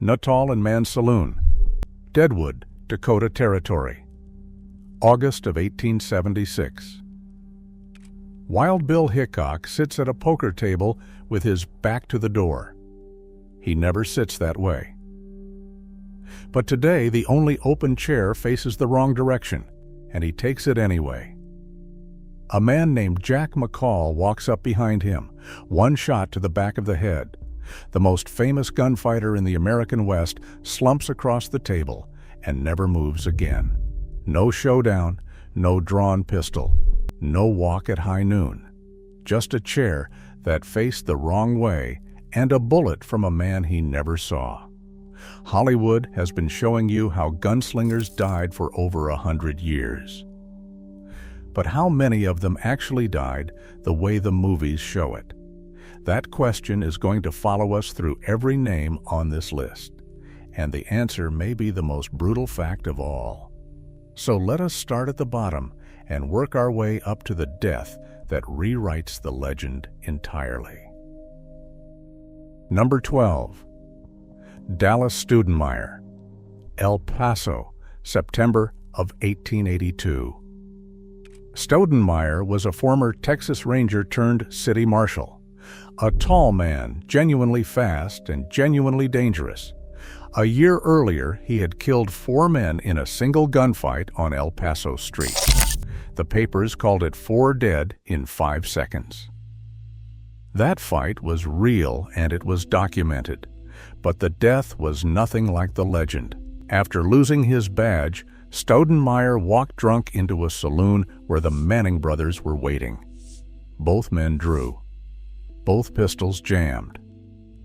Nuttall and Mann Saloon, Deadwood, Dakota Territory, August of 1876. Wild Bill Hickok sits at a poker table with his back to the door. He never sits that way. But today the only open chair faces the wrong direction, and he takes it anyway. A man named Jack McCall walks up behind him, one shot to the back of the head. The most famous gunfighter in the American West slumps across the table and never moves again. No showdown, no drawn pistol, no walk at high noon. Just a chair that faced the wrong way and a bullet from a man he never saw. Hollywood has been showing you how gunslingers died for over 100 years. But how many of them actually died the way the movies show it? That question is going to follow us through every name on this list, and the answer may be the most brutal fact of all. So let us start at the bottom and work our way up to the death that rewrites the legend entirely. Number 12. Dallas Stoudenmire, El Paso, September of 1882. Stoudenmire was a former Texas Ranger turned city marshal. A tall man, genuinely fast and genuinely dangerous. A year earlier, he had killed 4 men in a single gunfight on El Paso Street. The papers called it 4 dead in 5 seconds. That fight was real and it was documented, but the death was nothing like the legend. After losing his badge, Stoudenmire walked drunk into a saloon where the Manning brothers were waiting. Both men drew. Both pistols jammed.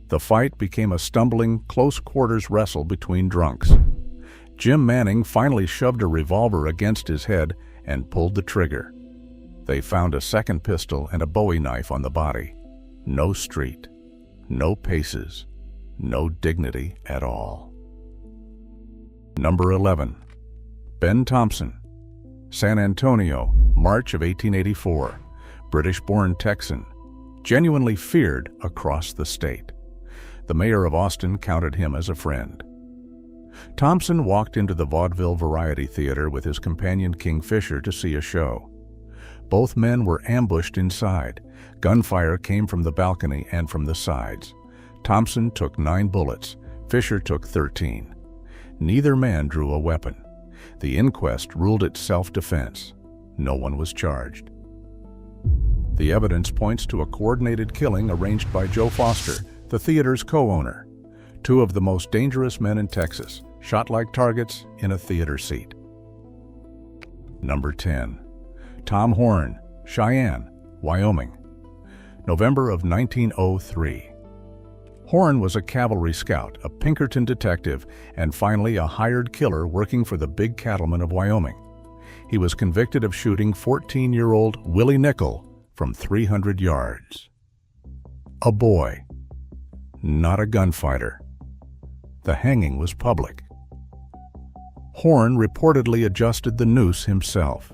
The fight became a stumbling, close-quarters wrestle between drunks. Jim Manning finally shoved a revolver against his head and pulled the trigger. They found a second pistol and a Bowie knife on the body. No street, no paces, no dignity at all. Number 11. Ben Thompson, San Antonio, March of 1884, British-born Texan, genuinely feared across the state. The mayor of Austin counted him as a friend. Thompson walked into the Vaudeville Variety Theater with his companion King Fisher to see a show. Both men were ambushed inside. Gunfire came from the balcony and from the sides. Thompson took 9 bullets. Fisher took 13. Neither man drew a weapon. The inquest ruled it self-defense. No one was charged. The evidence points to a coordinated killing arranged by Joe Foster, the theater's co-owner. 2 of the most dangerous men in Texas, shot like targets in a theater seat. Number 10. Tom Horn, Cheyenne, Wyoming, November of 1903. Horn was a cavalry scout, a Pinkerton detective, and finally a hired killer working for the big cattlemen of Wyoming. He was convicted of shooting 14-year-old Willie Nickel from 300 yards. A boy, not a gunfighter. The hanging was public. Horn reportedly adjusted the noose himself.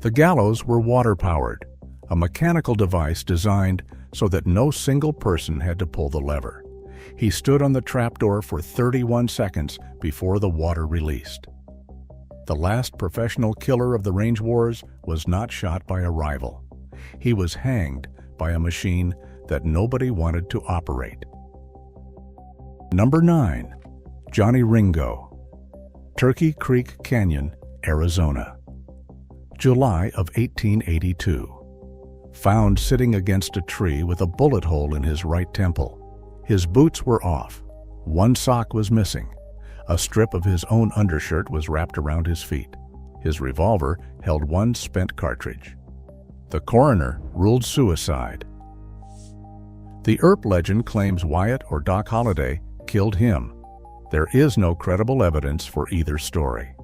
The gallows were water-powered, a mechanical device designed so that no single person had to pull the lever. He stood on the trapdoor for 31 seconds before the water released. The last professional killer of the range wars was not shot by a rival. He was hanged by a machine that nobody wanted to operate. Number 9. Johnny Ringo, Turkey Creek Canyon, Arizona, July of 1882. Found sitting against a tree with a bullet hole in his right temple. His boots were off. 1 sock was missing. A strip of his own undershirt was wrapped around his feet. His revolver held 1 spent cartridge. The coroner ruled suicide. The Earp legend claims Wyatt or Doc Holliday killed him. There is no credible evidence for either story.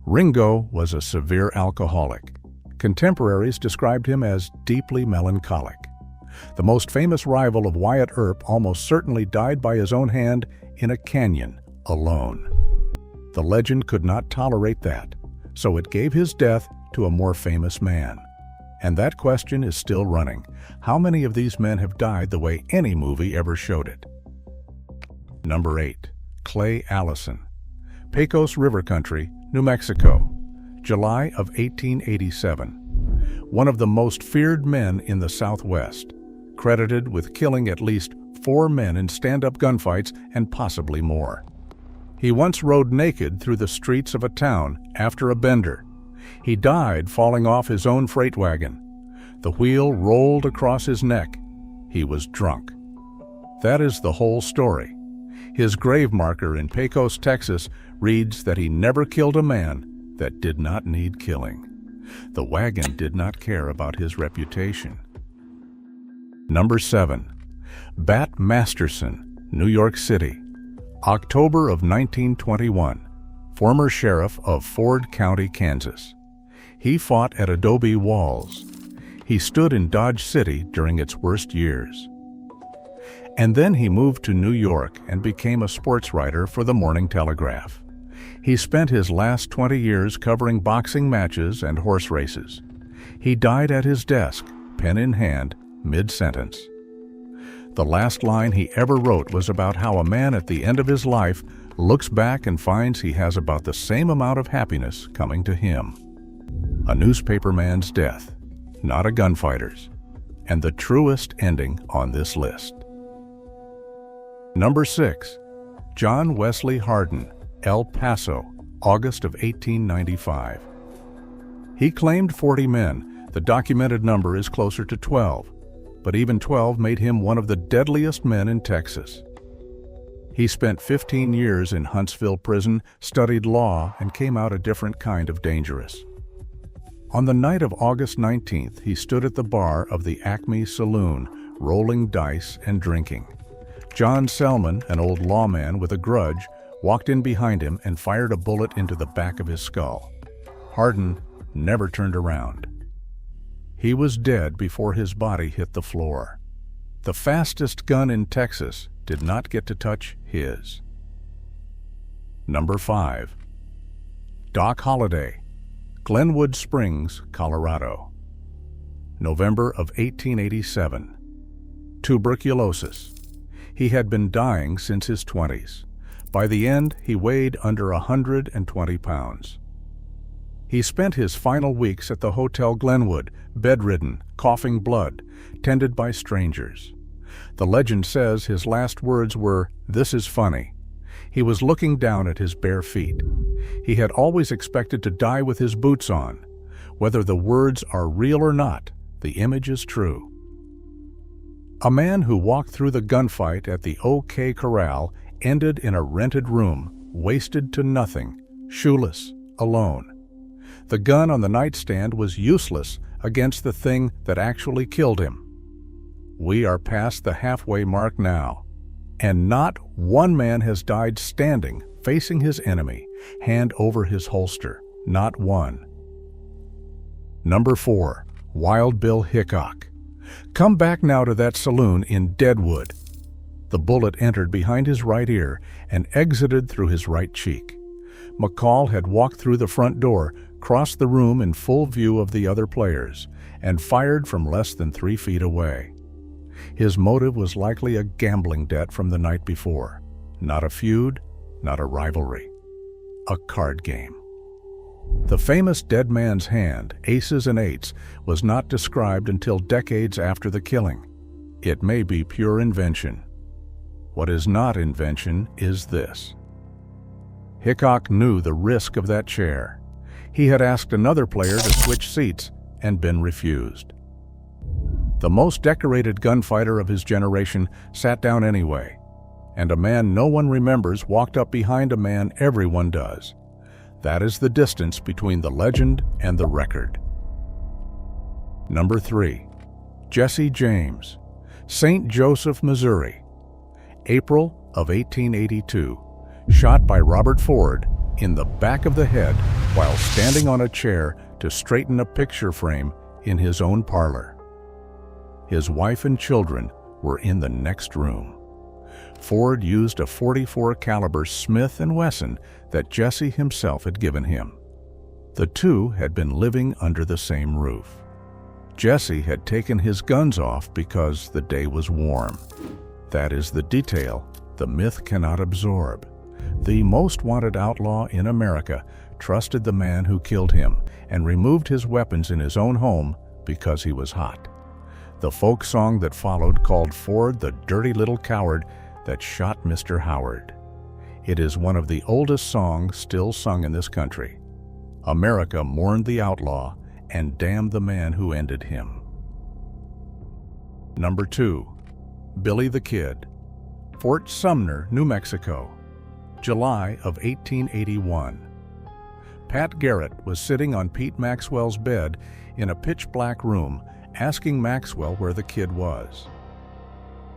Ringo was a severe alcoholic. Contemporaries described him as deeply melancholic. The most famous rival of Wyatt Earp almost certainly died by his own hand in a canyon, alone. The legend could not tolerate that, so it gave his death to a more famous man. And that question is still running. How many of these men have died the way any movie ever showed it? Number 8. Clay Allison. Pecos River Country, New Mexico, July of 1887. One of the most feared men in the Southwest, credited with killing at least 4 men in stand-up gunfights and possibly more. He once rode naked through the streets of a town after a bender. He died falling off his own freight wagon. The wheel rolled across his neck. He was drunk. That is the whole story. His grave marker in Pecos, Texas, reads that he never killed a man that did not need killing. The wagon did not care about his reputation. Number 7. Bat Masterson, New York City, October of 1921, former sheriff of Ford County, Kansas. He fought at Adobe Walls. He stood in Dodge City during its worst years. And then he moved to New York and became a sports writer for the Morning Telegraph. He spent his last 20 years covering boxing matches and horse races. He died at his desk, pen in hand, mid-sentence. The last line he ever wrote was about how a man at the end of his life looks back and finds he has about the same amount of happiness coming to him. A newspaperman's death, not a gunfighter's, and the truest ending on this list. Number 6. John Wesley Hardin, El Paso, August of 1895. He claimed 40 men. The documented number is closer to 12, but even 12 made him one of the deadliest men in Texas. He spent 15 years in Huntsville prison, studied law, and came out a different kind of dangerous. On the night of August 19th, he stood at the bar of the Acme Saloon, rolling dice and drinking. John Selman, an old lawman with a grudge, walked in behind him and fired a bullet into the back of his skull. Hardin never turned around. He was dead before his body hit the floor. The fastest gun in Texas did not get to touch his. Number 5. Doc Holliday, Glenwood Springs, Colorado, November of 1887. Tuberculosis. He had been dying since his 20s. By the end, he weighed under 120 pounds. He spent his final weeks at the Hotel Glenwood, bedridden, coughing blood, tended by strangers. The legend says his last words were, "This is funny." He was looking down at his bare feet. He had always expected to die with his boots on. Whether the words are real or not, the image is true. A man who walked through the gunfight at the OK Corral ended in a rented room, wasted to nothing, shoeless, alone. The gun on the nightstand was useless against the thing that actually killed him. We are past the halfway mark now, and not one man has died standing, facing his enemy, hand over his holster. Not one. Number 4. Wild Bill Hickok. Come back now to that saloon in Deadwood. The bullet entered behind his right ear and exited through his right cheek. McCall had walked through the front door, crossed the room in full view of the other players, and fired from less than 3 feet away. His motive was likely a gambling debt from the night before. Not a feud, not a rivalry. A card game. The famous dead man's hand, aces and eights, was not described until decades after the killing. It may be pure invention. What is not invention is this. Hickok knew the risk of that chair. He had asked another player to switch seats and been refused. The most decorated gunfighter of his generation sat down anyway, and a man no one remembers walked up behind a man everyone does. That is the distance between the legend and the record. Number 3. Jesse James, St. Joseph, Missouri, April of 1882, shot by Robert Ford in the back of the head while standing on a chair to straighten a picture frame in his own parlor. His wife and children were in the next room. Ford used a .44 caliber Smith & Wesson that Jesse himself had given him. The two had been living under the same roof. Jesse had taken his guns off because the day was warm. That is the detail the myth cannot absorb. The most wanted outlaw in America trusted the man who killed him and removed his weapons in his own home because he was hot. The folk song that followed called Ford the dirty little coward that shot Mr. Howard. It is one of the oldest songs still sung in this country. America mourned the outlaw and damned the man who ended him. Number 2. Billy the Kid. Fort Sumner, New Mexico, July of 1881. Pat Garrett was sitting on Pete Maxwell's bed in a pitch-black room, asking Maxwell where the kid was.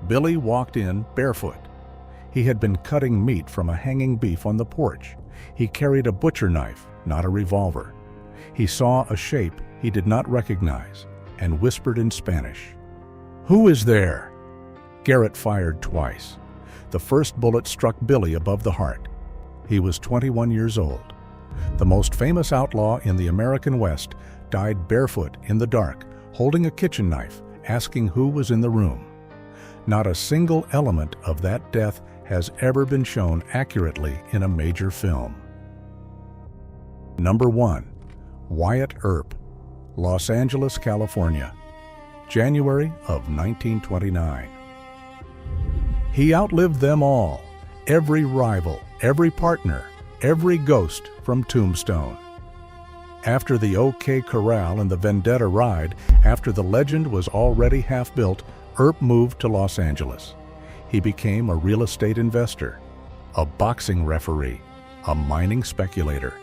Billy walked in barefoot. He had been cutting meat from a hanging beef on the porch. He carried a butcher knife, not a revolver. He saw a shape he did not recognize and whispered in Spanish, "Who is there?" Garrett fired twice. The first bullet struck Billy above the heart. He was 21 years old. The most famous outlaw in the American West died barefoot in the dark, holding a kitchen knife, asking who was in the room. Not a single element of that death has ever been shown accurately in a major film. Number 1. Wyatt Earp, Los Angeles, California, January of 1929. He outlived them all, every rival, every partner, every ghost from Tombstone. After the OK Corral and the Vendetta ride, after the legend was already half built, Earp moved to Los Angeles. He became a real estate investor, a boxing referee, a mining speculator,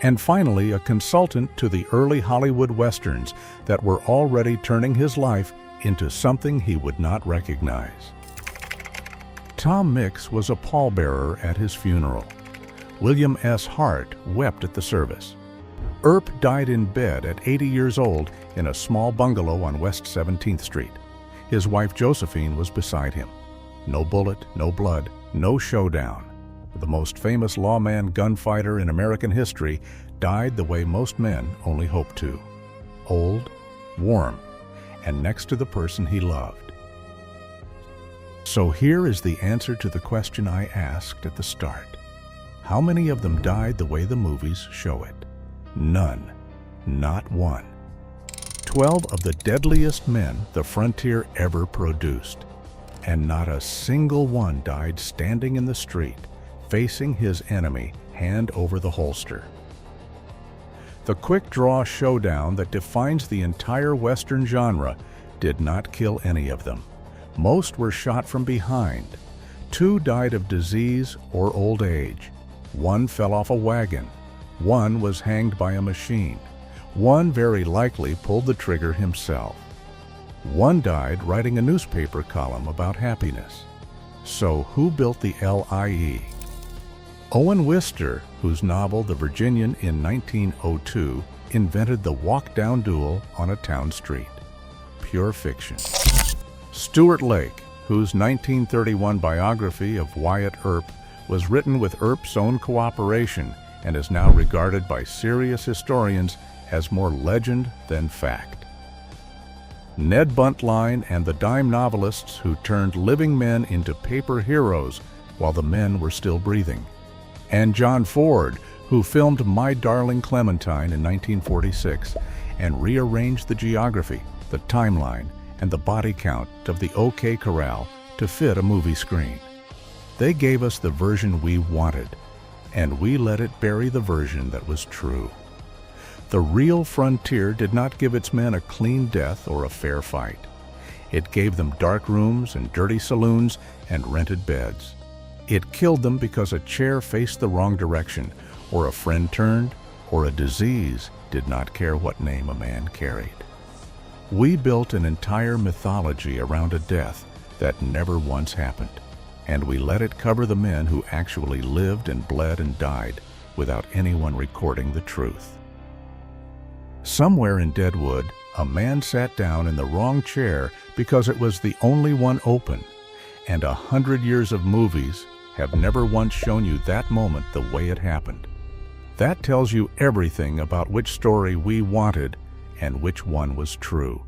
and finally a consultant to the early Hollywood westerns that were already turning his life into something he would not recognize. Tom Mix was a pallbearer at his funeral. William S. Hart wept at the service. Earp died in bed at 80 years old in a small bungalow on West 17th Street. His wife Josephine was beside him. No bullet, no blood, no showdown. The most famous lawman gunfighter in American history died the way most men only hope to. Old, warm, and next to the person he loved. So here is the answer to the question I asked at the start. How many of them died the way the movies show it? None. Not one. 12 of the deadliest men the frontier ever produced. And not a single one died standing in the street, facing his enemy, hand over the holster. The quick-draw showdown that defines the entire Western genre did not kill any of them. Most were shot from behind. 2 died of disease or old age. 1 fell off a wagon. 1 was hanged by a machine. 1 very likely pulled the trigger himself. 1 died writing a newspaper column about happiness. So who built the LIE? Owen Wister, whose novel The Virginian in 1902 invented the walk-down duel on a town street. Pure fiction. Stuart Lake, whose 1931 biography of Wyatt Earp was written with Earp's own cooperation and is now regarded by serious historians as more legend than fact. Ned Buntline and the dime novelists who turned living men into paper heroes while the men were still breathing. And John Ford, who filmed My Darling Clementine in 1946 and rearranged the geography, the timeline, and the body count of the OK Corral to fit a movie screen. They gave us the version we wanted, and we let it bury the version that was true. The real frontier did not give its men a clean death or a fair fight. It gave them dark rooms and dirty saloons and rented beds. It killed them because a chair faced the wrong direction, or a friend turned, or a disease did not care what name a man carried. We built an entire mythology around a death that never once happened, and we let it cover the men who actually lived and bled and died without anyone recording the truth. Somewhere in Deadwood, a man sat down in the wrong chair because it was the only one open, and 100 years of movies have never once shown you that moment the way it happened. That tells you everything about which story we wanted and which one was true.